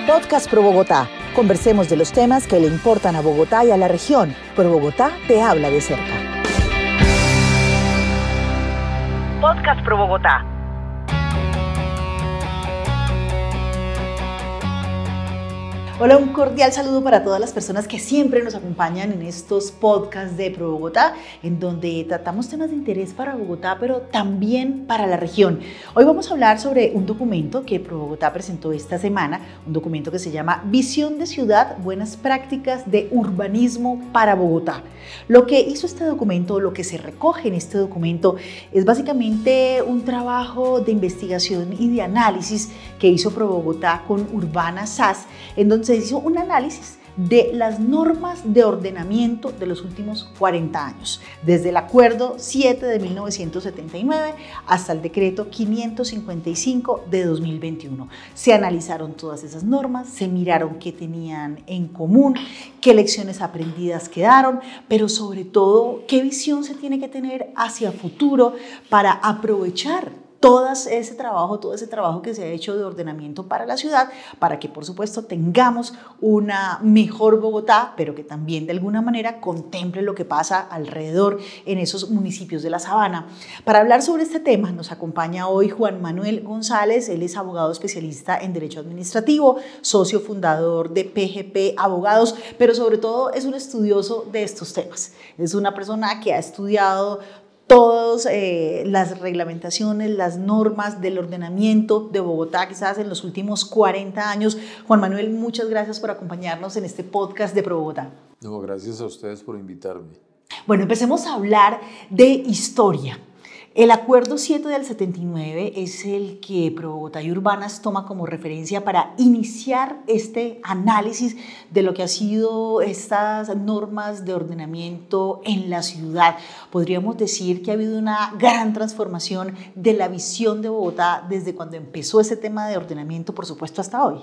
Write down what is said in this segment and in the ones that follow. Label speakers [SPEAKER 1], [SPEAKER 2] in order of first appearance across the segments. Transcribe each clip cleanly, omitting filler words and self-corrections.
[SPEAKER 1] Podcast Pro Bogotá. Conversemos de los temas que le importan a Bogotá y a la región. Pro Bogotá te habla de cerca. Podcast Pro Bogotá. Hola, un cordial saludo para todas las personas que siempre nos acompañan en estos podcasts de Pro Bogotá, en donde tratamos temas de interés para Bogotá, pero también para la región. Hoy vamos a hablar sobre un documento que Pro Bogotá presentó esta semana, un documento que se llama Visión de Ciudad, Buenas Prácticas de Urbanismo para Bogotá. Lo que hizo este documento, lo que se recoge en este documento, es básicamente un trabajo de investigación y de análisis que hizo Pro Bogotá con Urbana SAS, en donde se hizo un análisis de las normas de ordenamiento de los últimos 40 años, desde el Acuerdo 7 de 1979 hasta el Decreto 555 de 2021. Se analizaron todas esas normas, se miraron qué tenían en común, qué lecciones aprendidas quedaron, pero sobre todo, qué visión se tiene que tener hacia futuro para aprovechar todo ese trabajo que se ha hecho de ordenamiento para la ciudad, para que por supuesto tengamos una mejor Bogotá, pero que también de alguna manera contemple lo que pasa alrededor en esos municipios de la Sabana. Para hablar sobre este tema nos acompaña hoy Juan Manuel González. Él es abogado especialista en Derecho Administrativo, socio fundador de PGP Abogados, pero sobre todo es un estudioso de estos temas. Es una persona que ha estudiado todas las reglamentaciones, las normas del ordenamiento de Bogotá, quizás en los últimos 40 años. Juan Manuel, muchas gracias por acompañarnos en este podcast de Pro Bogotá.
[SPEAKER 2] No, gracias a ustedes por invitarme.
[SPEAKER 1] Bueno, empecemos a hablar de historia. El Acuerdo 7 del 79 es el que Pro Bogotá y Urbanas toma como referencia para iniciar este análisis de lo que ha sido estas normas de ordenamiento en la ciudad. Podríamos decir que ha habido una gran transformación de la visión de Bogotá desde cuando empezó ese tema de ordenamiento, por supuesto, hasta hoy.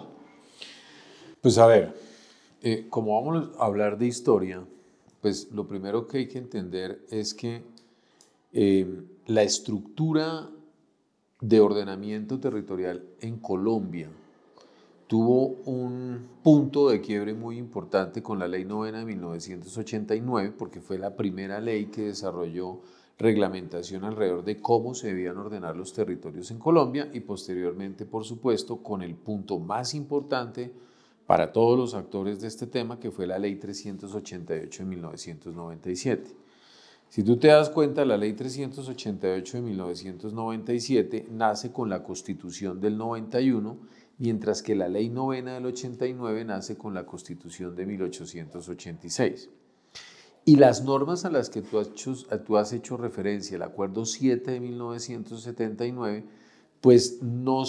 [SPEAKER 2] Pues a ver, como vamos a hablar de historia, pues lo primero que hay que entender es que la estructura de ordenamiento territorial en Colombia tuvo un punto de quiebre muy importante con la Ley 9 de 1989, porque fue la primera ley que desarrolló reglamentación alrededor de cómo se debían ordenar los territorios en Colombia y posteriormente, por supuesto, con el punto más importante para todos los actores de este tema, que fue la Ley 388 de 1997. Si tú te das cuenta, la Ley 388 de 1997 nace con la Constitución del 91, mientras que la Ley 9 del 89 nace con la Constitución de 1886. Y las normas a las que tú has hecho referencia, el Acuerdo 7 de 1979, pues no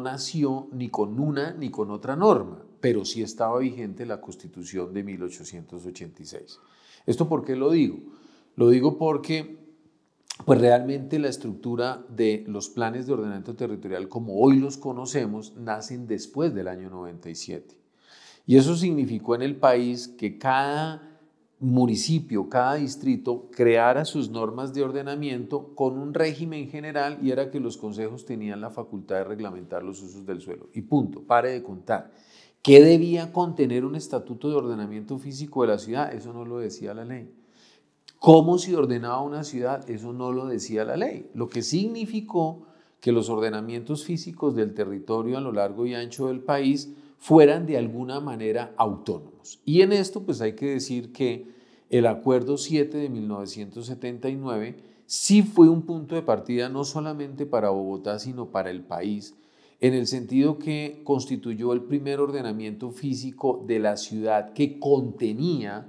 [SPEAKER 2] nació ni con una ni con otra norma, pero sí estaba vigente la Constitución de 1886. ¿Esto por qué lo digo? Lo digo porque pues realmente la estructura de los planes de ordenamiento territorial como hoy los conocemos nacen después del año 97. Y eso significó en el país que cada municipio, cada distrito creara sus normas de ordenamiento con un régimen general, y era que los consejos tenían la facultad de reglamentar los usos del suelo. Y punto, pare de contar. ¿Qué debía contener un estatuto de ordenamiento físico de la ciudad? Eso no lo decía la ley. ¿Cómo se ordenaba una ciudad? Eso no lo decía la ley, lo que significó que los ordenamientos físicos del territorio a lo largo y ancho del país fueran de alguna manera autónomos. Y en esto pues hay que decir que el Acuerdo 7 de 1979 sí fue un punto de partida no solamente para Bogotá, sino para el país, en el sentido que constituyó el primer ordenamiento físico de la ciudad que contenía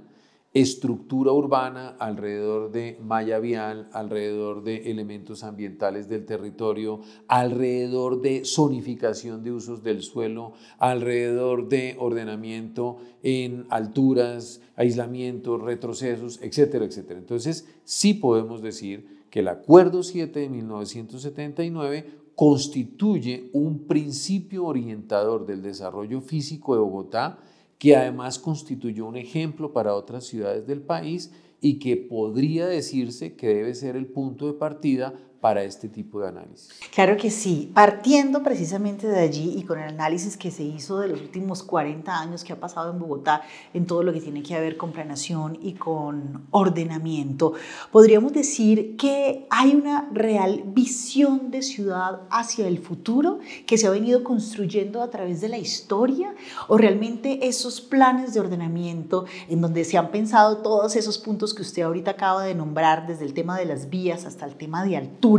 [SPEAKER 2] estructura urbana alrededor de malla vial, alrededor de elementos ambientales del territorio, alrededor de zonificación de usos del suelo, alrededor de ordenamiento en alturas, aislamientos, retrocesos, etcétera, etcétera. Entonces, sí podemos decir que el Acuerdo 7 de 1979 constituye un principio orientador del desarrollo físico de Bogotá, que además constituyó un ejemplo para otras ciudades del país y que podría decirse que debe ser el punto de partida para este tipo de análisis.
[SPEAKER 1] Claro que sí, partiendo precisamente de allí y con el análisis que se hizo de los últimos 40 años que ha pasado en Bogotá en todo lo que tiene que ver con planeación y con ordenamiento, podríamos decir que hay una real visión de ciudad hacia el futuro que se ha venido construyendo a través de la historia, o realmente esos planes de ordenamiento en donde se han pensado todos esos puntos que usted ahorita acaba de nombrar, desde el tema de las vías hasta el tema de altura,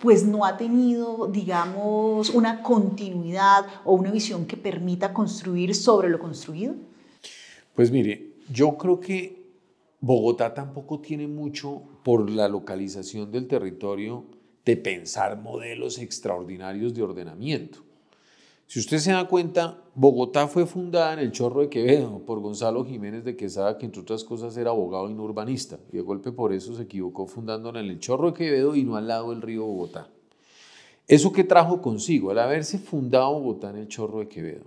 [SPEAKER 1] pues no ha tenido, digamos, una continuidad o una visión que permita construir sobre lo construido?
[SPEAKER 2] Pues mire, yo creo que Bogotá tampoco tiene mucho, por la localización del territorio, de pensar modelos extraordinarios de ordenamiento. Si usted se da cuenta, Bogotá fue fundada en el Chorro de Quevedo por Gonzalo Jiménez de Quesada, que entre otras cosas era abogado y no urbanista, y de golpe por eso se equivocó fundándola en el Chorro de Quevedo y no al lado del río Bogotá. ¿Eso qué trajo consigo? Al haberse fundado Bogotá en el Chorro de Quevedo,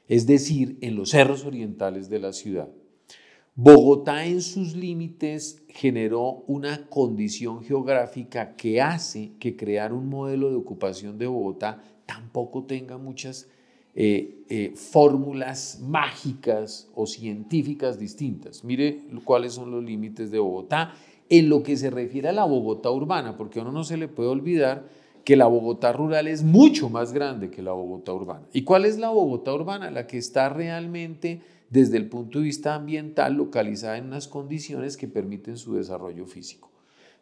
[SPEAKER 2] es decir, en los cerros orientales de la ciudad, Bogotá en sus límites generó una condición geográfica que hace que crear un modelo de ocupación de Bogotá tampoco tenga muchas fórmulas mágicas o científicas distintas. Mire cuáles son los límites de Bogotá en lo que se refiere a la Bogotá urbana, porque a uno no se le puede olvidar que la Bogotá rural es mucho más grande que la Bogotá urbana. ¿Y cuál es la Bogotá urbana? La que está realmente, desde el punto de vista ambiental, localizada en unas condiciones que permiten su desarrollo físico.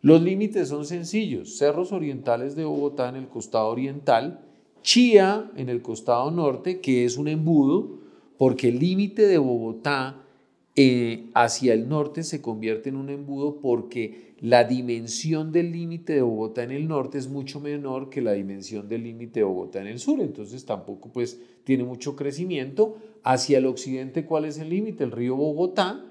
[SPEAKER 2] Los límites son sencillos: cerros orientales de Bogotá en el costado oriental, Chía en el costado norte, que es un embudo, porque el límite de Bogotá hacia el norte se convierte en un embudo porque la dimensión del límite de Bogotá en el norte es mucho menor que la dimensión del límite de Bogotá en el sur, entonces tampoco pues tiene mucho crecimiento. Hacia el occidente, ¿cuál es el límite? El río Bogotá.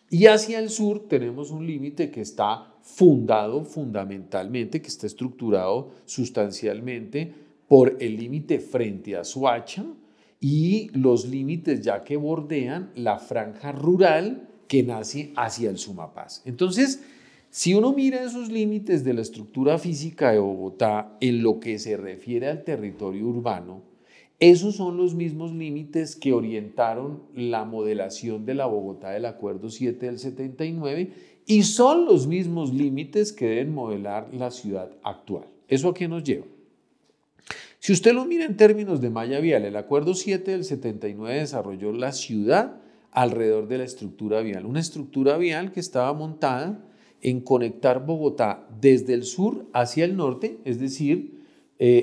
[SPEAKER 2] Y hacia el sur tenemos un límite que está fundado fundamentalmente, que está estructurado sustancialmente por el límite frente a Soacha y los límites ya que bordean la franja rural que nace hacia el Sumapaz. Entonces, si uno mira esos límites de la estructura física de Bogotá en lo que se refiere al territorio urbano, esos son los mismos límites que orientaron la modelación de la Bogotá del Acuerdo 7 del 79 y son los mismos límites que deben modelar la ciudad actual. ¿Eso a qué nos lleva? Si usted lo mira en términos de malla vial, el Acuerdo 7 del 79 desarrolló la ciudad alrededor de la estructura vial, una estructura vial que estaba montada en conectar Bogotá desde el sur hacia el norte, es decir,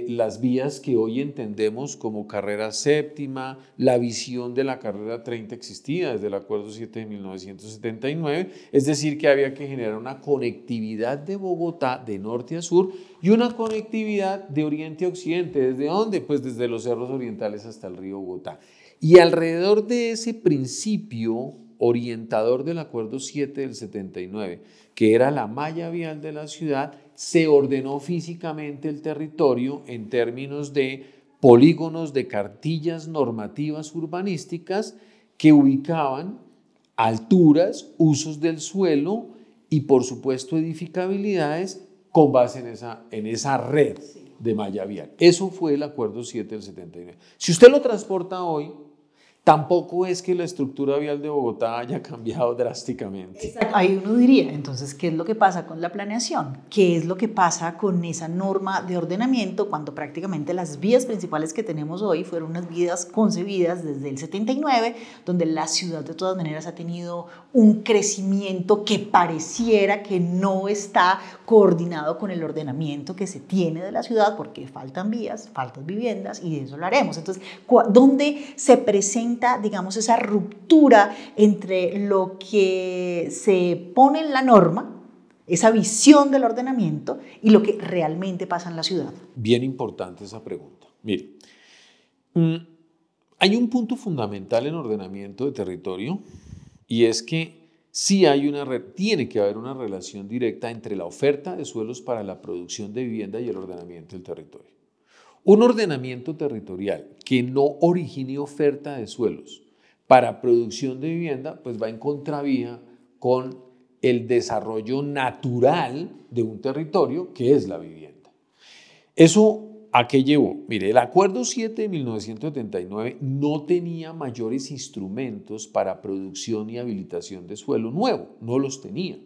[SPEAKER 2] las vías que hoy entendemos como carrera séptima, la visión de la carrera 30 existía desde el Acuerdo 7 de 1979, es decir, que había que generar una conectividad de Bogotá de norte a sur y una conectividad de oriente a occidente. ¿Desde dónde? Pues desde los cerros orientales hasta el río Bogotá. Y alrededor de ese principio orientador del Acuerdo 7 del 79, que era la malla vial de la ciudad, se ordenó físicamente el territorio en términos de polígonos de cartillas normativas urbanísticas que ubicaban alturas, usos del suelo y por supuesto edificabilidades con base en esa red de malla vial. Eso fue el Acuerdo 7 del 79. Si usted lo transporta hoy, tampoco es que la estructura vial de Bogotá haya cambiado drásticamente.
[SPEAKER 1] Ahí uno diría, entonces, ¿qué es lo que pasa con la planeación? ¿Qué es lo que pasa con esa norma de ordenamiento cuando prácticamente las vías principales que tenemos hoy fueron unas vías concebidas desde el 79, donde la ciudad de todas maneras ha tenido un crecimiento que pareciera que no está coordinado con el ordenamiento que se tiene de la ciudad, porque faltan vías, faltan viviendas, y de eso lo haremos? Entonces, ¿dónde se presenta, digamos, esa ruptura entre lo que se pone en la norma, esa visión del ordenamiento, y lo que realmente pasa en la ciudad? Bien
[SPEAKER 2] importante esa pregunta. Mire, hay un punto fundamental en ordenamiento de territorio, y es que sí tiene que haber una relación directa entre la oferta de suelos para la producción de vivienda y el ordenamiento del territorio. Un ordenamiento territorial que no origine oferta de suelos para producción de vivienda, pues va en contravía con el desarrollo natural de un territorio, que es la vivienda. ¿Eso a qué llevó? Mire, el Acuerdo 7 de 1979 no tenía mayores instrumentos para producción y habilitación de suelo nuevo, no los tenía.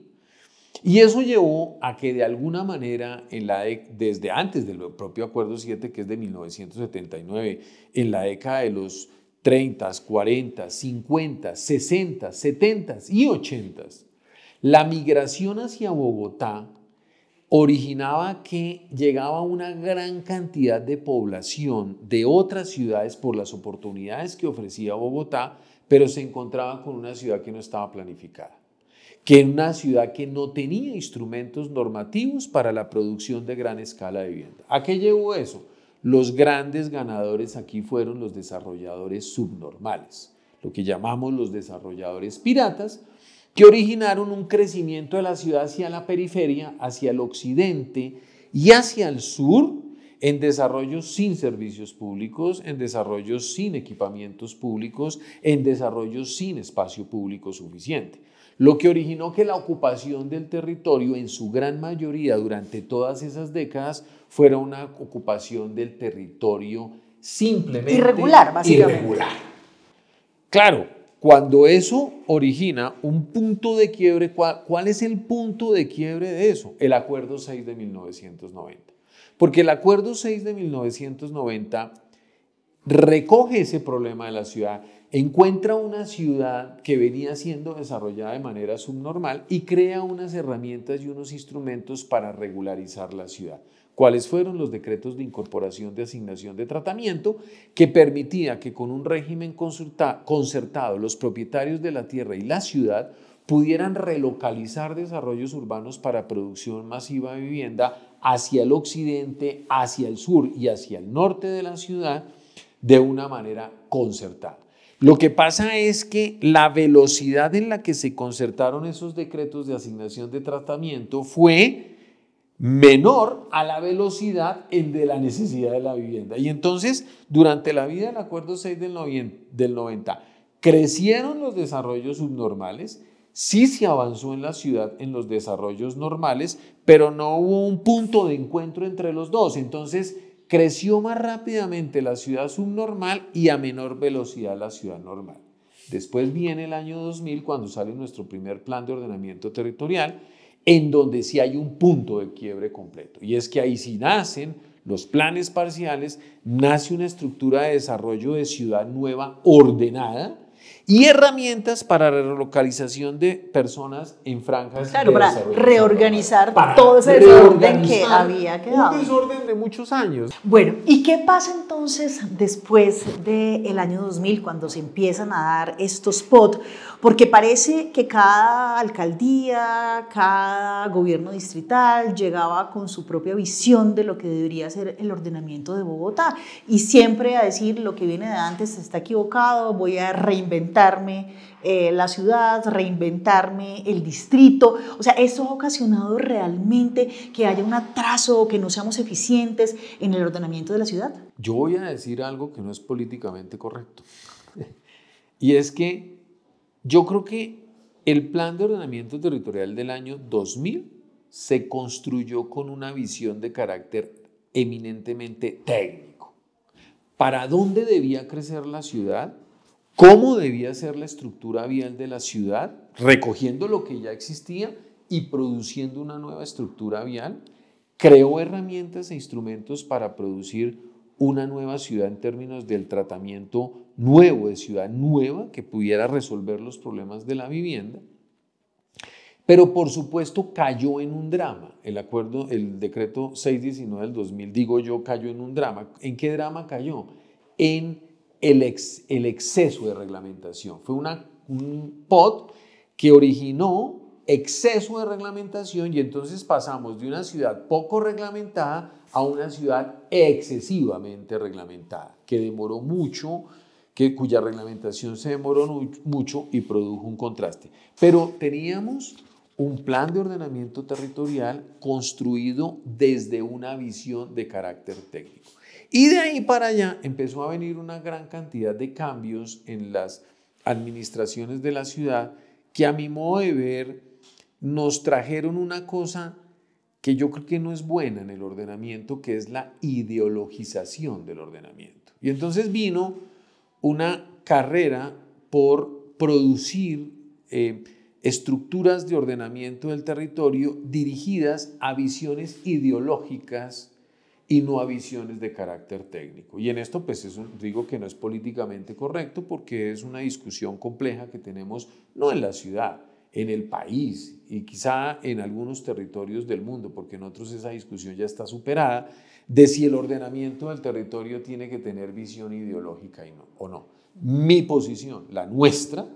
[SPEAKER 2] Y eso llevó a que de alguna manera, desde antes del propio Acuerdo 7, que es de 1979, en la década de los 30, 40, 50, 60, 70 y 80, la migración hacia Bogotá originaba que llegaba una gran cantidad de población de otras ciudades por las oportunidades que ofrecía Bogotá, pero se encontraba con una ciudad que no estaba planificada, que era una ciudad que no tenía instrumentos normativos para la producción de gran escala de vivienda. ¿A qué llevó eso? Los grandes ganadores aquí fueron los desarrolladores subnormales, lo que llamamos los desarrolladores piratas, que originaron un crecimiento de la ciudad hacia la periferia, hacia el occidente y hacia el sur, en desarrollos sin servicios públicos, en desarrollos sin equipamientos públicos, en desarrollos sin espacio público suficiente. Lo que originó que la ocupación del territorio, en su gran mayoría durante todas esas décadas, fuera una ocupación del territorio simplemente
[SPEAKER 1] irregular, básicamente.
[SPEAKER 2] Irregular. Claro. Cuando eso origina un punto de quiebre, ¿cuál es el punto de quiebre de eso? El Acuerdo 6 de 1990. Porque el Acuerdo 6 de 1990 recoge ese problema de la ciudad, encuentra una ciudad que venía siendo desarrollada de manera subnormal y crea unas herramientas y unos instrumentos para regularizar la ciudad. ¿Cuáles fueron? Los decretos de incorporación de asignación de tratamiento, que permitía que con un régimen concertado los propietarios de la tierra y la ciudad pudieran relocalizar desarrollos urbanos para producción masiva de vivienda hacia el occidente, hacia el sur y hacia el norte de la ciudad de una manera concertada. Lo que pasa es que la velocidad en la que se concertaron esos decretos de asignación de tratamiento fue menor a la velocidad de la necesidad de la vivienda. Y entonces, durante la vida del Acuerdo 6 del 90, crecieron los desarrollos subnormales, sí se avanzó en la ciudad en los desarrollos normales, pero no hubo un punto de encuentro entre los dos. Entonces, creció más rápidamente la ciudad subnormal y a menor velocidad la ciudad normal. Después viene el año 2000, cuando sale nuestro primer plan de ordenamiento territorial, en donde sí hay un punto de quiebre completo. Y es que ahí sí nacen los planes parciales, nace una estructura de desarrollo de ciudad nueva ordenada y herramientas para la relocalización de personas en franjas
[SPEAKER 1] claro,
[SPEAKER 2] de
[SPEAKER 1] para
[SPEAKER 2] desarrollo.
[SPEAKER 1] reorganizar todo ese desorden que había quedado.
[SPEAKER 2] Un desorden de muchos años.
[SPEAKER 1] Bueno, ¿y qué pasa entonces después del año 2000 cuando se empiezan a dar estos POT? Porque parece que cada alcaldía, cada gobierno distrital llegaba con su propia visión de lo que debería ser el ordenamiento de Bogotá y siempre a decir lo que viene de antes está equivocado, voy a reinventarme la ciudad, reinventarme el distrito. O sea, esto ha ocasionado realmente que haya un atraso, que no seamos eficientes en el ordenamiento de la ciudad.
[SPEAKER 2] Yo voy a decir algo que no es políticamente correcto. Y es que yo creo que el plan de ordenamiento territorial del año 2000 se construyó con una visión de carácter eminentemente técnico. ¿Para dónde debía crecer la ciudad? ¿Cómo debía ser la estructura vial de la ciudad? Recogiendo lo que ya existía y produciendo una nueva estructura vial. Creó herramientas e instrumentos para producir una nueva ciudad en términos del tratamiento nuevo, de ciudad nueva, que pudiera resolver los problemas de la vivienda. Pero por supuesto cayó en un drama. El decreto 619 del 2000, digo yo, cayó en un drama. ¿En qué drama cayó? En el exceso de reglamentación. Fue un POT que originó exceso de reglamentación y entonces pasamos de una ciudad poco reglamentada a una ciudad excesivamente reglamentada, que demoró mucho, cuya reglamentación se demoró mucho y produjo un contraste. Pero teníamos un plan de ordenamiento territorial construido desde una visión de carácter técnico. Y de ahí para allá empezó a venir una gran cantidad de cambios en las administraciones de la ciudad que a mi modo de ver nos trajeron una cosa que yo creo que no es buena en el ordenamiento, que es la ideologización del ordenamiento. Y entonces vino una carrera por producir estructuras de ordenamiento del territorio dirigidas a visiones ideológicas y no a visiones de carácter técnico. Y en esto pues digo que no es políticamente correcto porque es una discusión compleja que tenemos no en la ciudad, en el país y quizá en algunos territorios del mundo, porque en otros esa discusión ya está superada, de si el ordenamiento del territorio tiene que tener visión ideológica o no. Mi posición, la nuestra,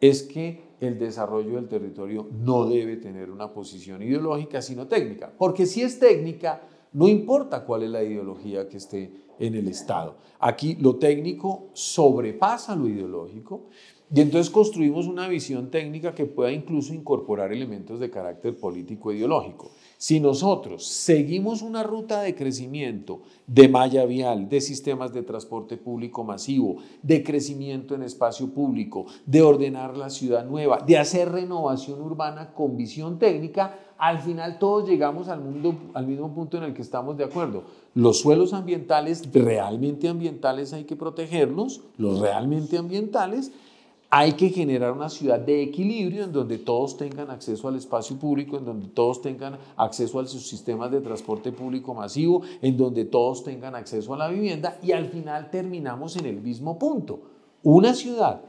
[SPEAKER 2] es que el desarrollo del territorio no debe tener una posición ideológica, sino técnica, porque si es técnica, no importa cuál es la ideología que esté en el Estado. Aquí lo técnico sobrepasa lo ideológico y entonces construimos una visión técnica que pueda incluso incorporar elementos de carácter político e ideológico. Si nosotros seguimos una ruta de crecimiento de malla vial, de sistemas de transporte público masivo, de crecimiento en espacio público, de ordenar la ciudad nueva, de hacer renovación urbana con visión técnica, al final todos llegamos al mismo punto en el que estamos de acuerdo. Los suelos ambientales, realmente ambientales, hay que protegerlos, los realmente ambientales. Hay que generar una ciudad de equilibrio en donde todos tengan acceso al espacio público, en donde todos tengan acceso a sus sistemas de transporte público masivo, en donde todos tengan acceso a la vivienda y al final terminamos en el mismo punto. Una ciudad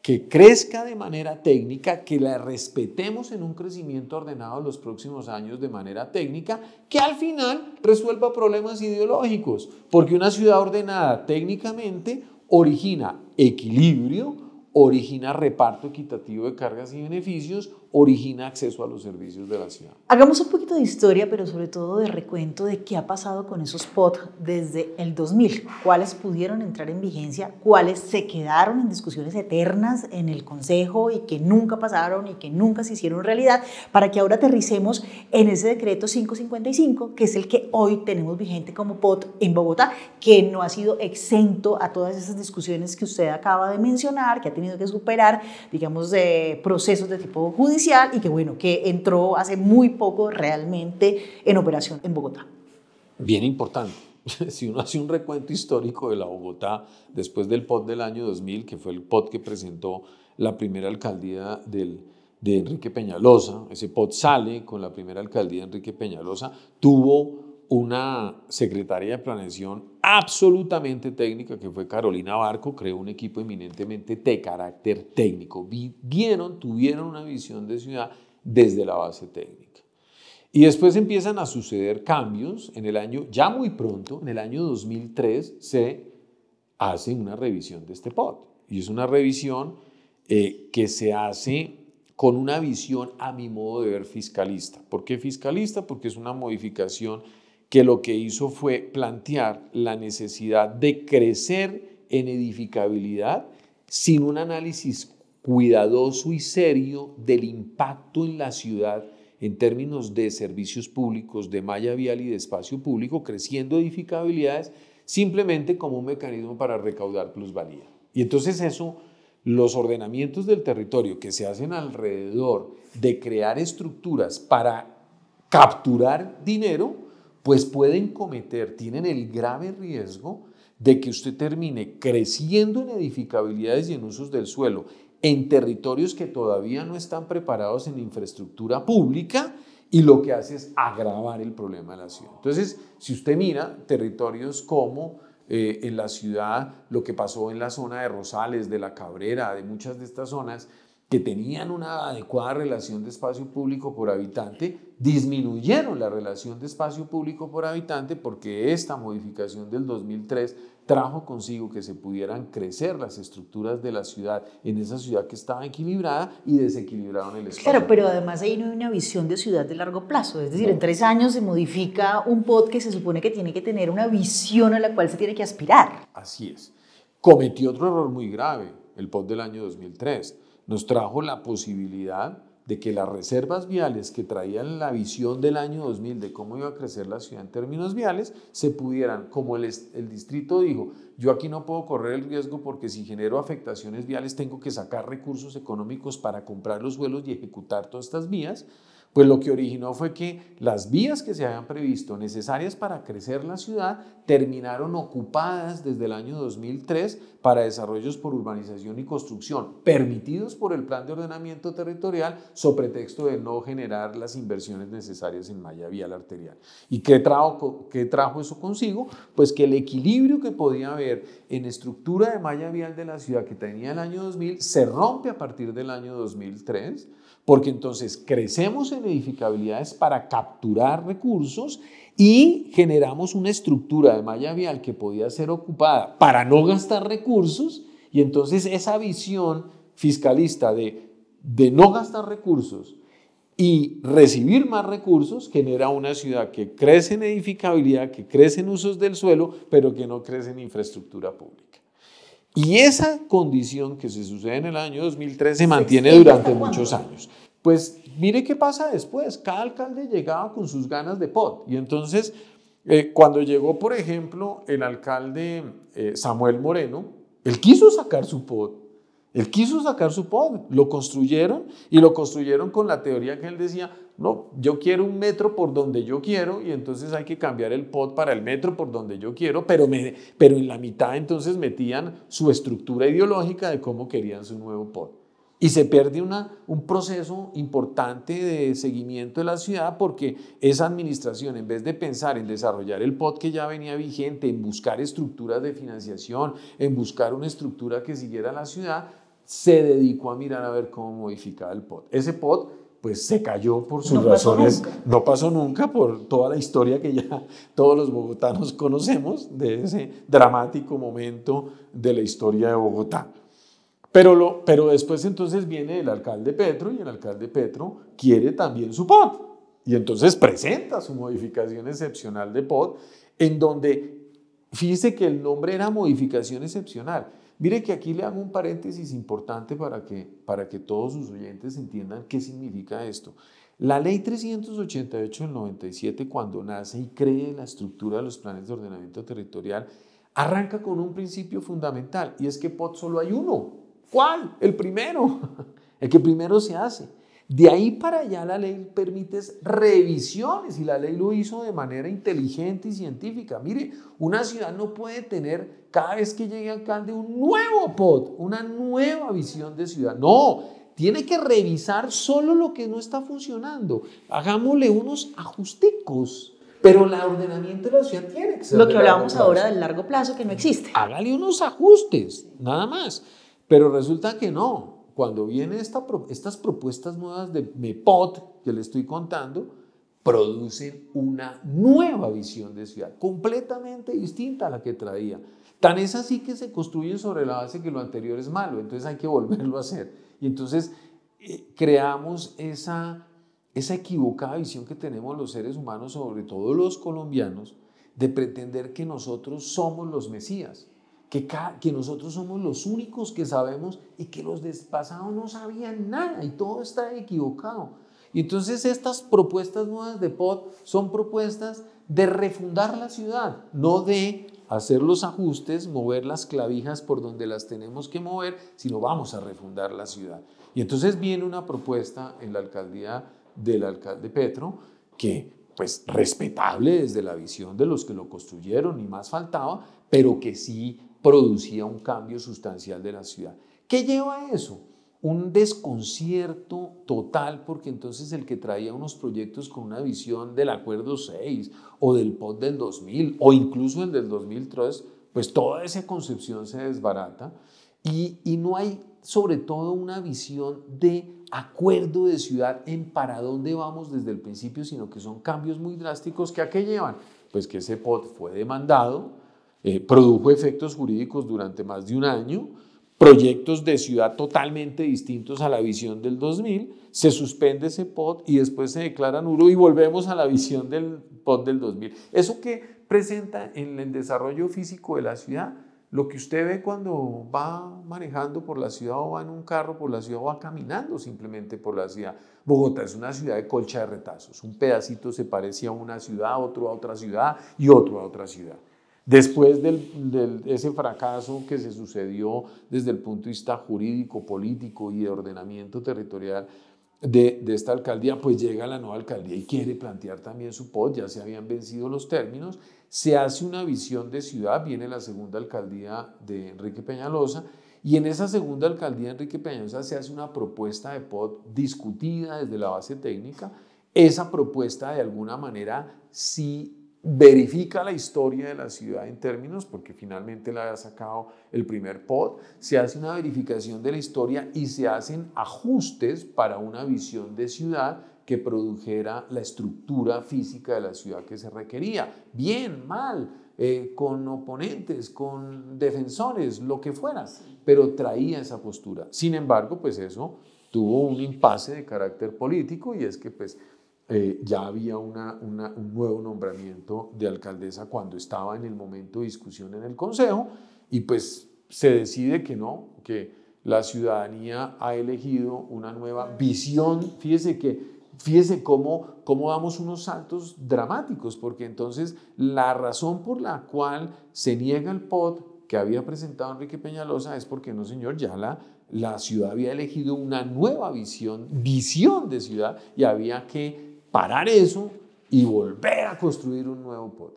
[SPEAKER 2] que crezca de manera técnica, que la respetemos en un crecimiento ordenado en los próximos años de manera técnica, que al final resuelva problemas ideológicos, porque una ciudad ordenada técnicamente origina equilibrio, origina reparto equitativo de cargas y beneficios, origina acceso a los servicios de la ciudad.
[SPEAKER 1] Hagamos un poquito de historia, pero sobre todo de recuento de qué ha pasado con esos POT desde el 2000. ¿Cuáles pudieron entrar en vigencia? ¿Cuáles se quedaron en discusiones eternas en el Consejo y que nunca pasaron y que nunca se hicieron realidad? Para que ahora aterricemos en ese decreto 555, que es el que hoy tenemos vigente como POT en Bogotá, que no ha sido exento a todas esas discusiones que usted acaba de mencionar, que ha tenido que superar, digamos, de procesos de tipo judicial y que, bueno, que entró hace muy poco realmente en operación en Bogotá.
[SPEAKER 2] Bien importante. Si uno hace un recuento histórico de la Bogotá después del POT del año 2000, que fue el POT que presentó la primera alcaldía de Enrique Peñalosa, ese POT sale con la primera alcaldía de Enrique Peñalosa, tuvo una secretaria de planeación absolutamente técnica que fue Carolina Barco, creó un equipo eminentemente de carácter técnico, tuvieron una visión de ciudad desde la base técnica. Y después empiezan a suceder cambios ya muy pronto, en el año 2003 se hace una revisión de este POT y es una revisión que se hace con una visión a mi modo de ver fiscalista. ¿Por qué fiscalista? Porque es una modificación que lo que hizo fue plantear la necesidad de crecer en edificabilidad sin un análisis cuidadoso y serio del impacto en la ciudad en términos de servicios públicos, de malla vial y de espacio público, creciendo edificabilidades simplemente como un mecanismo para recaudar plusvalía. Y entonces los ordenamientos del territorio que se hacen alrededor de crear estructuras para capturar dinero, pues tienen el grave riesgo de que usted termine creciendo en edificabilidades y en usos del suelo en territorios que todavía no están preparados en infraestructura pública y lo que hace es agravar el problema de la ciudad. Entonces, si usted mira territorios como en la ciudad, lo que pasó en la zona de Rosales, de La Cabrera, de muchas de estas zonas, que tenían una adecuada relación de espacio público por habitante, disminuyeron la relación de espacio público por habitante porque esta modificación del 2003 trajo consigo que se pudieran crecer las estructuras de la ciudad en esa ciudad que estaba equilibrada y desequilibraron el espacio.
[SPEAKER 1] Claro, pero además ahí no hay una visión de ciudad de largo plazo, es decir, en 3 años se modifica un POT que se supone que tiene que tener una visión a la cual se tiene que aspirar.
[SPEAKER 2] Así es. Cometió otro error muy grave, el POT del año 2003. Nos trajo la posibilidad de que las reservas viales que traían la visión del año 2000 de cómo iba a crecer la ciudad en términos viales, se pudieran, como el distrito dijo, yo aquí no puedo correr el riesgo porque si genero afectaciones viales tengo que sacar recursos económicos para comprar los suelos y ejecutar todas estas vías, Pues lo que originó fue que las vías que se habían previsto necesarias para crecer la ciudad terminaron ocupadas desde el año 2003 para desarrollos por urbanización y construcción, permitidos por el Plan de Ordenamiento Territorial, sobre pretexto de no generar las inversiones necesarias en malla vial arterial. ¿Y qué trajo eso consigo? Pues que el equilibrio que podía haber en estructura de malla vial de la ciudad que tenía el año 2000 se rompe a partir del año 2003, porque entonces crecemos en edificabilidades para capturar recursos y generamos una estructura de malla vial que podía ser ocupada para no gastar recursos, y entonces esa visión fiscalista de no gastar recursos y recibir más recursos genera una ciudad que crece en edificabilidad, que crece en usos del suelo, pero que no crece en infraestructura pública. Y esa condición que se sucede en el año 2003 se mantiene durante muchos años. Pues mire qué pasa después. Cada alcalde llegaba con sus ganas de POT. Y entonces, cuando llegó, por ejemplo, el alcalde Samuel Moreno, él quiso sacar su POT. Él quiso sacar su POT. Lo construyeron, y lo construyeron con la teoría que él decía: no, yo quiero un metro por donde yo quiero, y entonces hay que cambiar el POT para el metro por donde yo quiero, pero en la mitad entonces metían su estructura ideológica de cómo querían su nuevo POT. Y se pierde un proceso importante de seguimiento de la ciudad, porque esa administración, en vez de pensar en desarrollar el POT que ya venía vigente, en buscar estructuras de financiación, en buscar una estructura que siguiera la ciudad, se dedicó a mirar a ver cómo modificaba el POT. Ese POT pues se cayó por sus razones, no pasó nunca, por toda la historia que ya todos los bogotanos conocemos de ese dramático momento de la historia de Bogotá. Pero después entonces viene el alcalde Petro, y el alcalde Petro quiere también su POT, y entonces presenta su modificación excepcional de POT, en donde, fíjese que el nombre era modificación excepcional. Mire que aquí le hago un paréntesis importante para que todos sus oyentes entiendan qué significa esto. La ley 388 del 97, cuando nace y cree la estructura de los planes de ordenamiento territorial, arranca con un principio fundamental, y es que POT solo hay uno. ¿Cuál? El primero, el que primero se hace. De ahí para allá la ley permite revisiones, y la ley lo hizo de manera inteligente y científica. Mire, una ciudad no puede tener cada vez que llegue alcalde un nuevo POT, una nueva visión de ciudad. No, tiene que revisar solo lo que no está funcionando. Hagámosle unos ajusticos. Pero el ordenamiento de la ciudad tiene que ser
[SPEAKER 1] lo que hablábamos ahora del largo plazo, que no existe.
[SPEAKER 2] Hágale unos ajustes, nada más. Pero resulta que no. Cuando vienen estas propuestas nuevas de POT que le estoy contando, producen una nueva visión de ciudad, completamente distinta a la que traía. Tan es así que se construye sobre la base que lo anterior es malo, entonces hay que volverlo a hacer. Y entonces creamos esa equivocada visión que tenemos los seres humanos, sobre todo los colombianos, de pretender que nosotros somos los mesías. Que nosotros somos los únicos que sabemos, y que los del pasado no sabían nada, y todo está equivocado. Y entonces estas propuestas nuevas de POT son propuestas de refundar la ciudad, no de hacer los ajustes, mover las clavijas por donde las tenemos que mover, sino vamos a refundar la ciudad. Y entonces viene una propuesta en la alcaldía del alcalde Petro, que pues respetable desde la visión de los que lo construyeron, ni más faltaba, pero que sí producía un cambio sustancial de la ciudad. ¿Qué lleva a eso? Un desconcierto total, porque entonces el que traía unos proyectos con una visión del Acuerdo 6 o del POT del 2000 o incluso el del 2003, pues toda esa concepción se desbarata, y no hay sobre todo una visión de acuerdo de ciudad en para dónde vamos desde el principio, sino que son cambios muy drásticos que ¿a qué llevan? Pues que ese POT fue demandado, produjo efectos jurídicos durante más de un año, proyectos de ciudad totalmente distintos a la visión del 2000, se suspende ese POT y después se declara nulo y volvemos a la visión del POT del 2000. Eso que presenta en el desarrollo físico de la ciudad, lo que usted ve cuando va manejando por la ciudad, o va en un carro por la ciudad, o va caminando simplemente por la ciudad. Bogotá es una ciudad de colcha de retazos, un pedacito se parece a una ciudad, otro a otra ciudad y otro a otra ciudad. Después de ese fracaso que se sucedió desde el punto de vista jurídico, político y de ordenamiento territorial de esta alcaldía, pues llega la nueva alcaldía y quiere plantear también su POT, ya se habían vencido los términos, se hace una visión de ciudad, viene la segunda alcaldía de Enrique Peñalosa, y en esa segunda alcaldía de Enrique Peñalosa se hace una propuesta de POT discutida desde la base técnica. Esa propuesta de alguna manera sí verifica la historia de la ciudad en términos, porque finalmente la ha sacado el primer POT, se hace una verificación de la historia y se hacen ajustes para una visión de ciudad que produjera la estructura física de la ciudad que se requería. Bien, mal, con oponentes, con defensores, lo que fuera, pero traía esa postura. Sin embargo, pues eso tuvo un impasse de carácter político y es que pues ya había un nuevo nombramiento de alcaldesa cuando estaba en el momento de discusión en el Consejo y pues se decide que no, que la ciudadanía ha elegido una nueva visión. Fíjese cómo damos unos saltos dramáticos, porque entonces la razón por la cual se niega el POT que había presentado Enrique Peñalosa es porque no, señor, ya la ciudad había elegido una nueva visión de ciudad y había que parar eso y volver a construir un nuevo POT.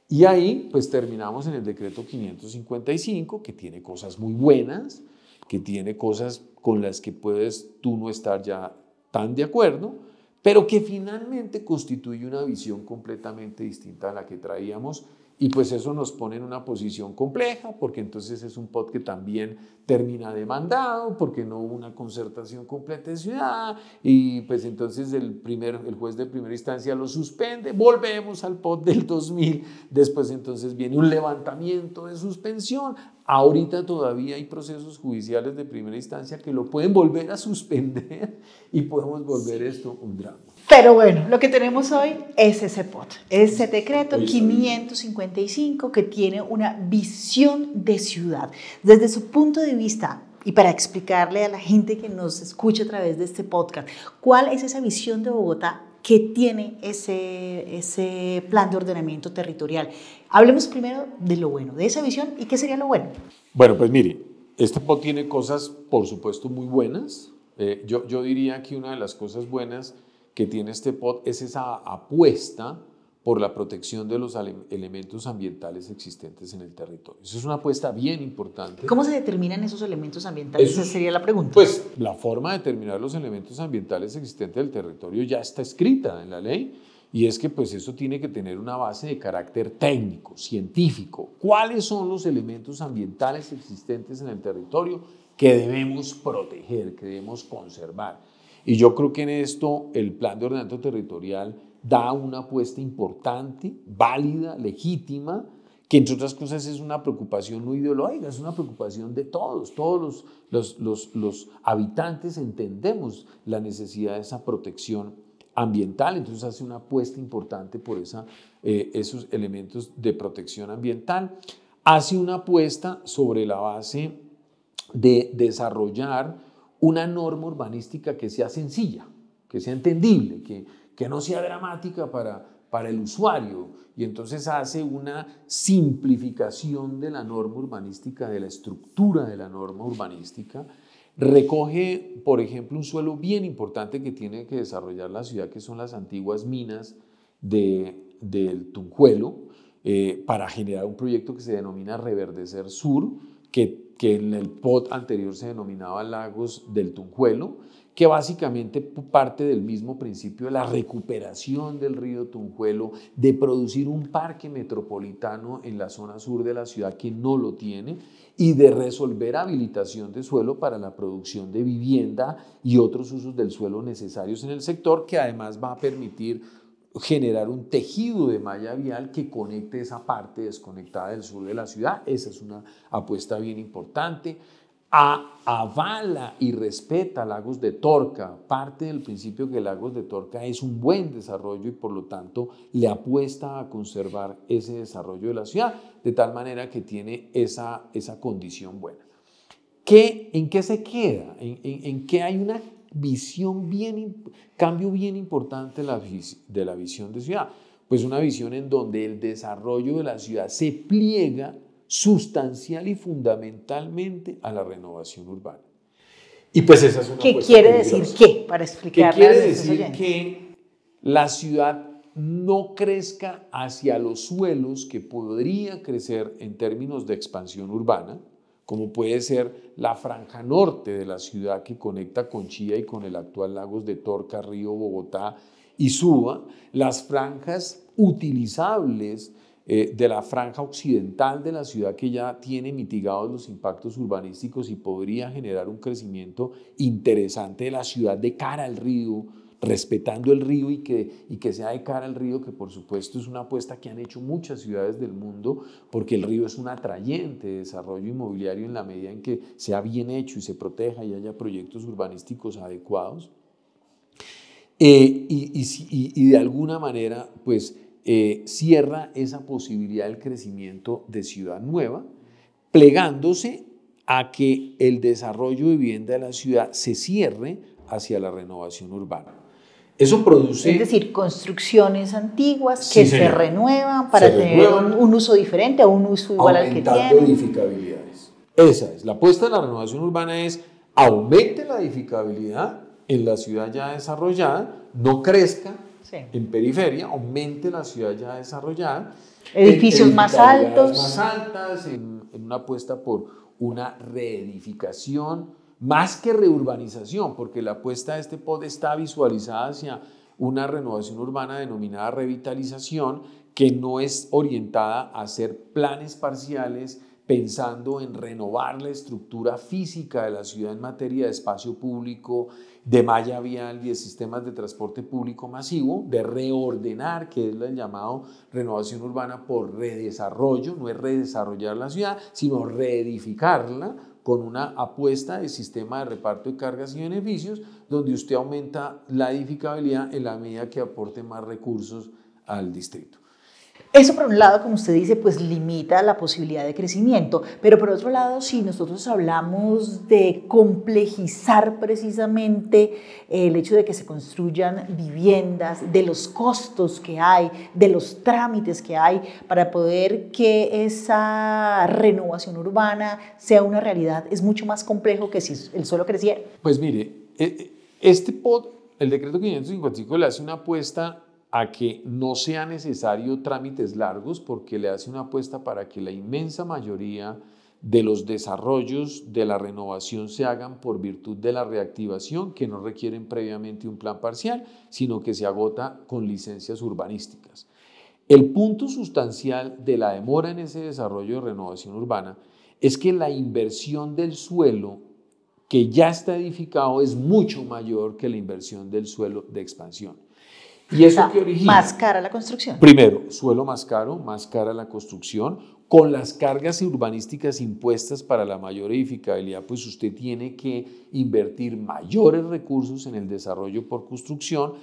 [SPEAKER 2] Y ahí pues terminamos en el decreto 555, que tiene cosas muy buenas, que tiene cosas con las que puedes tú no estar ya tan de acuerdo, pero que finalmente constituye una visión completamente distinta a la que traíamos. Y pues eso nos pone en una posición compleja, porque entonces es un POT que también termina demandado, porque no hubo una concertación completa de ciudad, y pues entonces el juez de primera instancia lo suspende, volvemos al POT del 2000, después entonces viene un levantamiento de suspensión, ahorita todavía hay procesos judiciales de primera instancia que lo pueden volver a suspender y podemos volver esto un drama.
[SPEAKER 1] Pero bueno, lo que tenemos hoy es ese POT, ese decreto 555 que tiene una visión de ciudad. Desde su punto de vista, y para explicarle a la gente que nos escucha a través de este podcast, ¿cuál es esa visión de Bogotá que tiene ese plan de ordenamiento territorial? Hablemos primero de lo bueno, de esa visión, y qué sería lo bueno.
[SPEAKER 2] Bueno, pues mire, este POT tiene cosas, por supuesto, muy buenas. Yo diría que una de las cosas buenas que tiene este POT es esa apuesta por la protección de los elementos ambientales existentes en el territorio. Eso es una apuesta bien importante.
[SPEAKER 1] ¿Cómo se determinan esos elementos ambientales? Esa sería la pregunta.
[SPEAKER 2] Pues la forma de determinar los elementos ambientales existentes del territorio ya está escrita en la ley, y es que pues eso tiene que tener una base de carácter técnico, científico. ¿Cuáles son los elementos ambientales existentes en el territorio que debemos proteger, que debemos conservar? Y yo creo que en esto el plan de ordenamiento territorial da una apuesta importante, válida, legítima, que entre otras cosas es una preocupación no ideológica, es una preocupación de todos. Todos los habitantes entendemos la necesidad de esa protección ambiental, entonces hace una apuesta importante por esos elementos de protección ambiental. Hace una apuesta sobre la base de desarrollar una norma urbanística que sea sencilla, que sea entendible, que no sea dramática para el usuario, y entonces hace una simplificación de la norma urbanística, de la estructura de la norma urbanística. Recoge, por ejemplo, un suelo bien importante que tiene que desarrollar la ciudad, que son las antiguas minas del Tunjuelo, para generar un proyecto que se denomina Reverdecer Sur, que en el POT anterior se denominaba Lagos del Tunjuelo, que básicamente parte del mismo principio de la recuperación del río Tunjuelo, de producir un parque metropolitano en la zona sur de la ciudad que no lo tiene, y de resolver habilitación de suelo para la producción de vivienda y otros usos del suelo necesarios en el sector, que además va a permitir generar un tejido de malla vial que conecte esa parte desconectada del sur de la ciudad. Esa es una apuesta bien importante. Avala y respeta Lagos de Torca, parte del principio que Lagos de Torca es un buen desarrollo y por lo tanto le apuesta a conservar ese desarrollo de la ciudad, de tal manera que tiene esa condición buena. ¿En qué se queda? ¿En qué hay una visión cambio bien importante de la visión de ciudad? Pues una visión en donde el desarrollo de la ciudad se pliega sustancial y fundamentalmente a la renovación urbana. Y pues esa es una
[SPEAKER 1] ¿Qué
[SPEAKER 2] apuesta
[SPEAKER 1] quiere
[SPEAKER 2] peligrosa.
[SPEAKER 1] decir qué? Para
[SPEAKER 2] ¿Qué
[SPEAKER 1] explicarle a
[SPEAKER 2] quiere
[SPEAKER 1] nuestros
[SPEAKER 2] decir?
[SPEAKER 1] oyentes.
[SPEAKER 2] Que la ciudad no crezca hacia los suelos que podría crecer en términos de expansión urbana, como puede ser la franja norte de la ciudad que conecta con Chía y con el actual Lagos de Torca, Río, Bogotá y Suba, las franjas utilizables de la franja occidental de la ciudad que ya tiene mitigados los impactos urbanísticos y podría generar un crecimiento interesante de la ciudad de cara al río, respetando el río y que sea de cara al río, que por supuesto es una apuesta que han hecho muchas ciudades del mundo, porque el río es un atrayente de desarrollo inmobiliario en la medida en que sea bien hecho y se proteja y haya proyectos urbanísticos adecuados. Y de alguna manera, pues, cierra esa posibilidad del crecimiento de ciudad nueva, plegándose a que el desarrollo de vivienda de la ciudad se cierre hacia la renovación urbana. Eso produce...
[SPEAKER 1] Es decir, construcciones antiguas
[SPEAKER 2] Sí,
[SPEAKER 1] que se
[SPEAKER 2] señor.
[SPEAKER 1] renuevan para
[SPEAKER 2] Se
[SPEAKER 1] tener
[SPEAKER 2] renuevan,
[SPEAKER 1] un uso diferente o un uso igual al que
[SPEAKER 2] aumentando
[SPEAKER 1] tienen.
[SPEAKER 2] edificabilidades. Esa es. La apuesta de la renovación urbana es aumente la edificabilidad en la ciudad ya desarrollada, no crezca
[SPEAKER 1] Sí.
[SPEAKER 2] en periferia, aumente la ciudad ya desarrollada.
[SPEAKER 1] Edificios más altos.
[SPEAKER 2] Más altas, en una apuesta por una reedificación, más que reurbanización, porque la apuesta de este POD está visualizada hacia una renovación urbana denominada revitalización, que no es orientada a hacer planes parciales pensando en renovar la estructura física de la ciudad en materia de espacio público, de malla vial y de sistemas de transporte público masivo, de reordenar, que es el llamado renovación urbana por redesarrollo, no es redesarrollar la ciudad, sino reedificarla con una apuesta de sistema de reparto de cargas y beneficios, donde usted aumenta la edificabilidad en la medida que aporte más recursos al distrito.
[SPEAKER 1] Eso por un lado, como usted dice, pues limita la posibilidad de crecimiento, pero por otro lado, si nosotros hablamos de complejizar precisamente el hecho de que se construyan viviendas, de los costos que hay, de los trámites que hay para poder que esa renovación urbana sea una realidad, es mucho más complejo que si el suelo creciera.
[SPEAKER 2] Pues mire, este POD, el decreto 555, le hace una apuesta a que no sea necesario trámites largos, porque le hace una apuesta para que la inmensa mayoría de los desarrollos de la renovación se hagan por virtud de la reactivación, que no requieren previamente un plan parcial, sino que se agota con licencias urbanísticas. El punto sustancial de la demora en ese desarrollo de renovación urbana es que la inversión del suelo que ya está edificado es mucho mayor que la inversión del suelo de expansión. ¿Y eso qué origina?
[SPEAKER 1] Más cara la construcción.
[SPEAKER 2] Primero, suelo más cara la construcción. Con las cargas urbanísticas impuestas para la mayor edificabilidad, pues usted tiene que invertir mayores recursos en el desarrollo por construcción.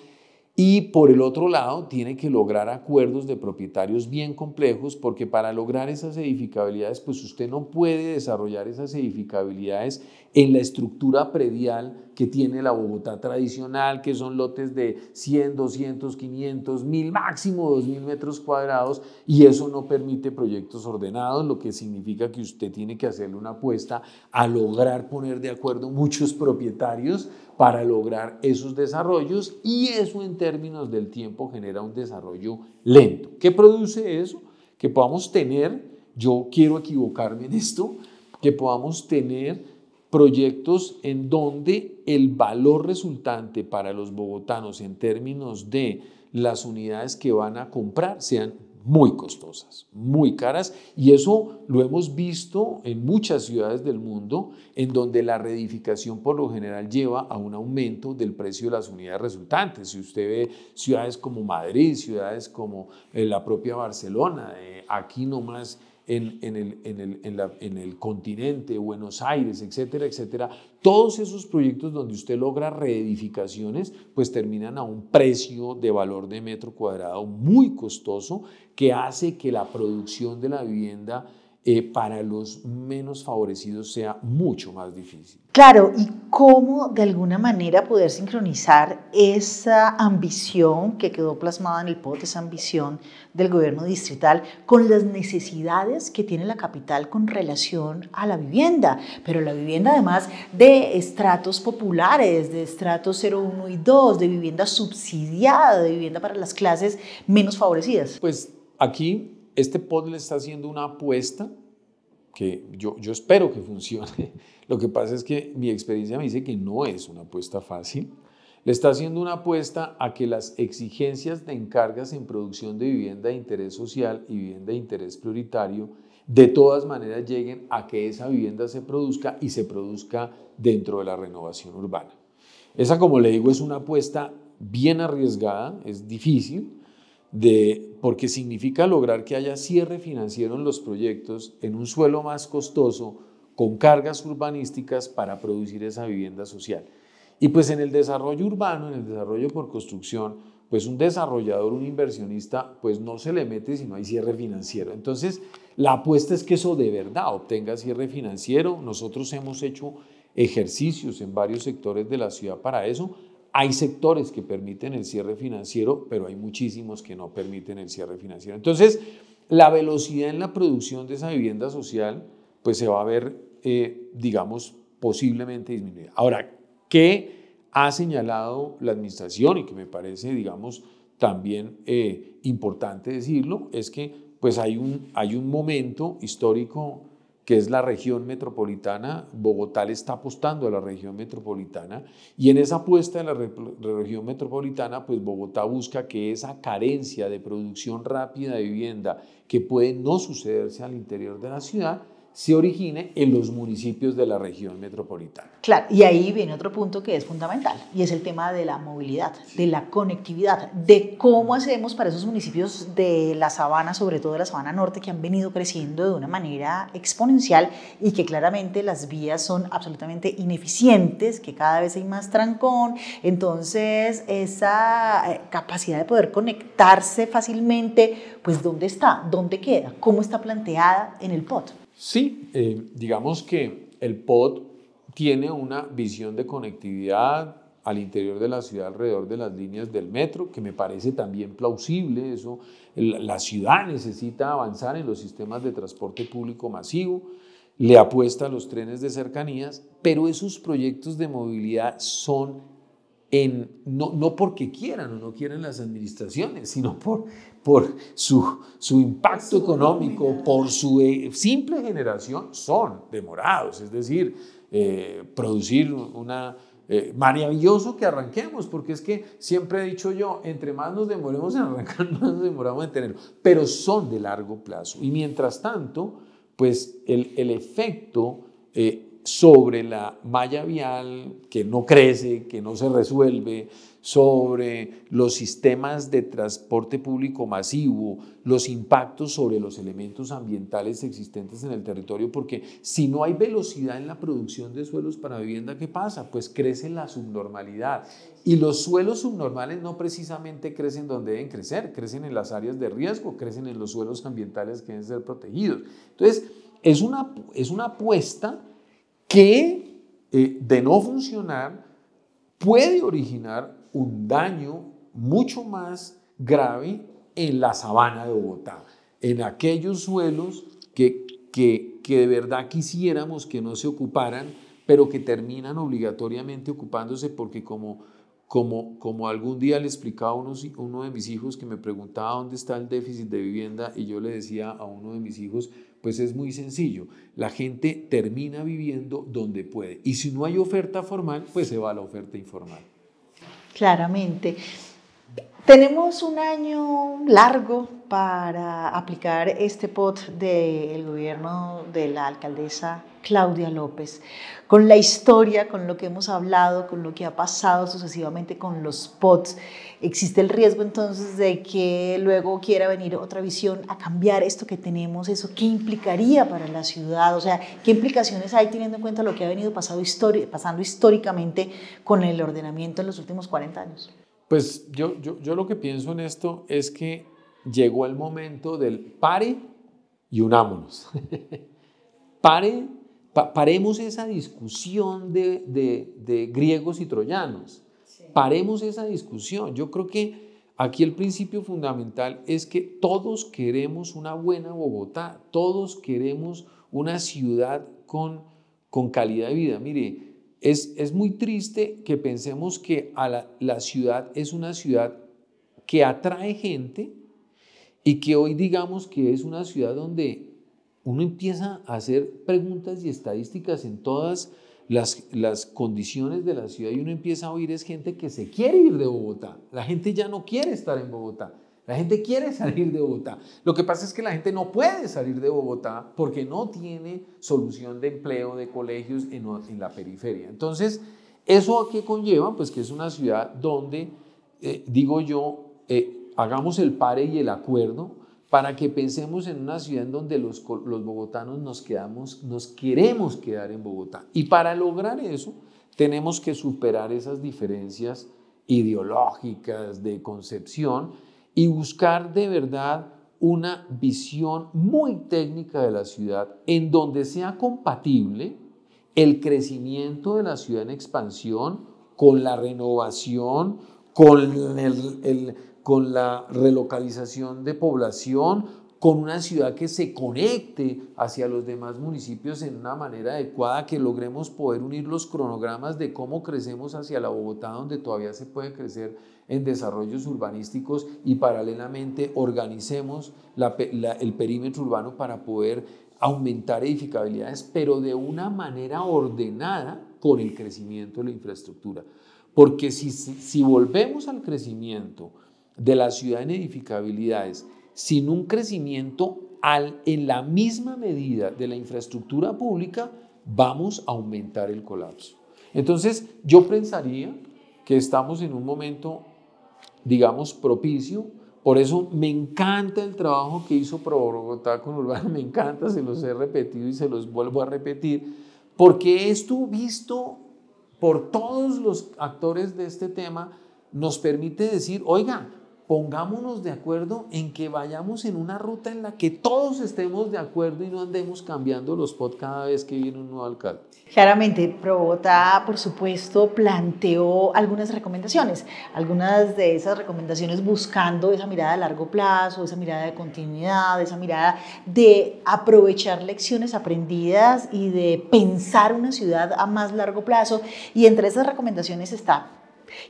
[SPEAKER 2] Y por el otro lado, tiene que lograr acuerdos de propietarios bien complejos, porque para lograr esas edificabilidades, pues usted no puede desarrollar esas edificabilidades en la estructura predial que tiene la Bogotá tradicional, que son lotes de 100, 200, 500, 1000, máximo 2000 metros cuadrados, y eso no permite proyectos ordenados, lo que significa que usted tiene que hacerle una apuesta a lograr poner de acuerdo muchos propietarios para lograr esos desarrollos, y eso en términos del tiempo genera un desarrollo lento. ¿Qué produce eso? Que podamos tener, yo quiero equivocarme en esto, que podamos tener proyectos en donde el valor resultante para los bogotanos en términos de las unidades que van a comprar sean muy costosas, muy caras, y eso lo hemos visto en muchas ciudades del mundo, en donde la reedificación por lo general lleva a un aumento del precio de las unidades resultantes. Si usted ve ciudades como Madrid, ciudades como la propia Barcelona, aquí nomás en el continente, Buenos Aires, etcétera, etcétera, todos esos proyectos donde usted logra reedificaciones, pues terminan a un precio de valor de metro cuadrado muy costoso, que hace que la producción de la vivienda para los menos favorecidos sea mucho más difícil.
[SPEAKER 1] Claro, y cómo de alguna manera poder sincronizar esa ambición que quedó plasmada en el POT, esa ambición del gobierno distrital, con las necesidades que tiene la capital con relación a la vivienda, pero la vivienda además de estratos populares, de estratos 0, 1 y 2, de vivienda subsidiada, de vivienda para las clases menos favorecidas.
[SPEAKER 2] Pues aquí este POT le está haciendo una apuesta que yo espero que funcione. Lo que pasa es que mi experiencia me dice que no es una apuesta fácil. Le está haciendo una apuesta a que las exigencias de encargas en producción de vivienda de interés social y vivienda de interés prioritario de todas maneras lleguen a que esa vivienda se produzca y se produzca dentro de la renovación urbana. Esa, como le digo, es una apuesta bien arriesgada, es difícil, porque significa lograr que haya cierre financiero en los proyectos en un suelo más costoso con cargas urbanísticas para producir esa vivienda social. Y pues en el desarrollo urbano, en el desarrollo por construcción, pues un desarrollador, un inversionista, pues no se le mete si no hay cierre financiero. Entonces, la apuesta es que eso de verdad obtenga cierre financiero. Nosotros hemos hecho ejercicios en varios sectores de la ciudad para eso. Hay sectores que permiten el cierre financiero, pero hay muchísimos que no permiten el cierre financiero. Entonces, la velocidad en la producción de esa vivienda social, pues se va a ver, digamos, posiblemente disminuida. Ahora, ¿qué ha señalado la administración y que me parece, digamos, también importante decirlo? Es que pues hay un momento histórico que es la región metropolitana. Bogotá le está apostando a la región metropolitana y en esa apuesta de la región metropolitana, pues Bogotá busca que esa carencia de producción rápida de vivienda que puede no sucederse al interior de la ciudad, se origine en los municipios de la región metropolitana.
[SPEAKER 1] Claro, y ahí viene otro punto que es fundamental, y es el tema de la movilidad, de la conectividad, de cómo hacemos para esos municipios de la sabana, sobre todo de la sabana norte, que han venido creciendo de una manera exponencial y que claramente las vías son absolutamente ineficientes, que cada vez hay más trancón. Entonces, esa capacidad de poder conectarse fácilmente, pues ¿dónde está? ¿Dónde queda? ¿Cómo está planteada en el POT?
[SPEAKER 2] Sí, digamos que el POT tiene una visión de conectividad al interior de la ciudad alrededor de las líneas del metro, que me parece también plausible. Eso, la ciudad necesita avanzar en los sistemas de transporte público masivo, le apuesta a los trenes de cercanías, pero esos proyectos de movilidad son no porque quieran o no quieran las administraciones, sino por su impacto económico, por su simple generación, son demorados. Es decir, producir maravilloso que arranquemos, porque es que siempre he dicho yo, entre más nos demoremos en arrancar, más nos demoramos en tenerlo, pero son de largo plazo. Y mientras tanto, pues el efecto sobre la malla vial que no crece, que no se resuelve, sobre los sistemas de transporte público masivo, los impactos sobre los elementos ambientales existentes en el territorio, porque si no hay velocidad en la producción de suelos para vivienda, ¿qué pasa? Pues crece la subnormalidad. Y los suelos subnormales no precisamente crecen donde deben crecer, crecen en las áreas de riesgo, crecen en los suelos ambientales que deben ser protegidos. Entonces, es una apuesta que de no funcionar puede originar un daño mucho más grave en la sabana de Bogotá, en aquellos suelos que de verdad quisiéramos que no se ocuparan, pero que terminan obligatoriamente ocupándose porque como algún día le explicaba a uno de mis hijos que me preguntaba dónde está el déficit de vivienda y yo le decía a uno de mis hijos, pues es muy sencillo, la gente termina viviendo donde puede y si no hay oferta formal, pues se va a la oferta informal.
[SPEAKER 1] Claramente. Tenemos un año largo para aplicar este POT del gobierno de la alcaldesa Claudia López. Con la historia, con lo que hemos hablado, con lo que ha pasado sucesivamente con los POTs, ¿existe el riesgo entonces de que luego quiera venir otra visión a cambiar esto que tenemos? ¿Eso qué implicaría para la ciudad? O sea, ¿qué implicaciones hay teniendo en cuenta lo que ha venido pasando históricamente con el ordenamiento en los últimos 40 años?
[SPEAKER 2] Pues yo lo que pienso en esto es que llegó el momento del pare y unámonos. Paremos esa discusión de griegos y troyanos. Sí. Paremos esa discusión. Yo creo que aquí el principio fundamental es que todos queremos una buena Bogotá, todos queremos una ciudad con calidad de vida. Mire, es muy triste que pensemos que la ciudad es una ciudad que atrae gente y que hoy digamos que es una ciudad donde uno empieza a hacer preguntas y estadísticas en todas las condiciones de la ciudad y uno empieza a oír es gente que se quiere ir de Bogotá. La gente ya no quiere estar en Bogotá. La gente quiere salir de Bogotá. Lo que pasa es que la gente no puede salir de Bogotá porque no tiene solución de empleo, de colegios en la periferia. Entonces, ¿eso a qué conlleva? Pues que es una ciudad donde, hagamos el pare y el acuerdo para que pensemos en una ciudad en donde los bogotanos nos queremos quedar en Bogotá. Y para lograr eso, tenemos que superar esas diferencias ideológicas de concepción y buscar de verdad una visión muy técnica de la ciudad en donde sea compatible el crecimiento de la ciudad en expansión con la renovación, con la relocalización de población, con una ciudad que se conecte hacia los demás municipios en una manera adecuada, que logremos poder unir los cronogramas de cómo crecemos hacia la Bogotá, donde todavía se puede crecer en desarrollos urbanísticos y paralelamente organicemos el perímetro urbano para poder aumentar edificabilidades, pero de una manera ordenada con el crecimiento de la infraestructura. Porque si volvemos al crecimiento de la ciudad en edificabilidades, sin un crecimiento en la misma medida de la infraestructura pública, vamos a aumentar el colapso. Entonces, yo pensaría que estamos en un momento, digamos, propicio. Por eso me encanta el trabajo que hizo ProBogotá con Urbana, me encanta, se los he repetido y se los vuelvo a repetir, porque esto visto por todos los actores de este tema nos permite decir, oiga, pongámonos de acuerdo en que vayamos en una ruta en la que todos estemos de acuerdo y no andemos cambiando los spots cada vez que viene un nuevo alcalde.
[SPEAKER 1] Claramente, ProBogotá, por supuesto, planteó algunas recomendaciones. Algunas de esas recomendaciones buscando esa mirada a largo plazo, esa mirada de continuidad, esa mirada de aprovechar lecciones aprendidas y de pensar una ciudad a más largo plazo. Y entre esas recomendaciones está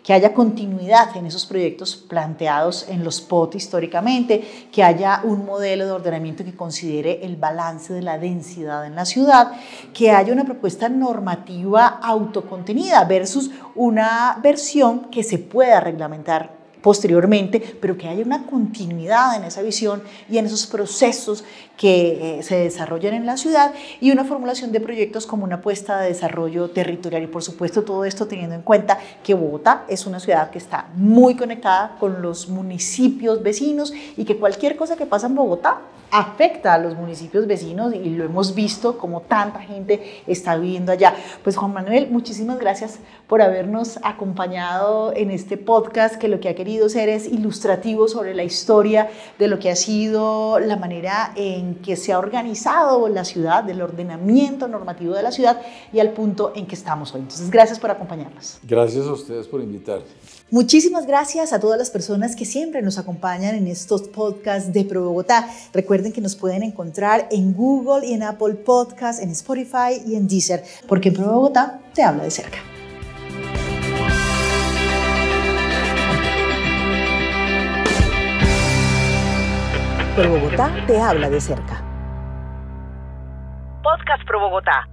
[SPEAKER 1] que haya continuidad en esos proyectos planteados en los POT históricamente, que haya un modelo de ordenamiento que considere el balance de la densidad en la ciudad, que haya una propuesta normativa autocontenida versus una versión que se pueda reglamentar posteriormente, pero que haya una continuidad en esa visión y en esos procesos que se desarrollan en la ciudad y una formulación de proyectos como una apuesta de desarrollo territorial y por supuesto todo esto teniendo en cuenta que Bogotá es una ciudad que está muy conectada con los municipios vecinos y que cualquier cosa que pasa en Bogotá afecta a los municipios vecinos y lo hemos visto como tanta gente está viviendo allá. Pues Juan Manuel, muchísimas gracias por habernos acompañado en este podcast que lo que ha querido ser es ilustrativo sobre la historia de lo que ha sido la manera en que se ha organizado la ciudad, del ordenamiento normativo de la ciudad y al punto en que estamos hoy. Entonces, gracias por acompañarnos.
[SPEAKER 2] Gracias a ustedes por invitarme.
[SPEAKER 1] Muchísimas gracias a todas las personas que siempre nos acompañan en estos podcasts de ProBogotá. Recuerden que nos pueden encontrar en Google y en Apple Podcasts, en Spotify y en Deezer, porque en ProBogotá te habla de cerca. ProBogotá te habla de cerca. Podcast ProBogotá.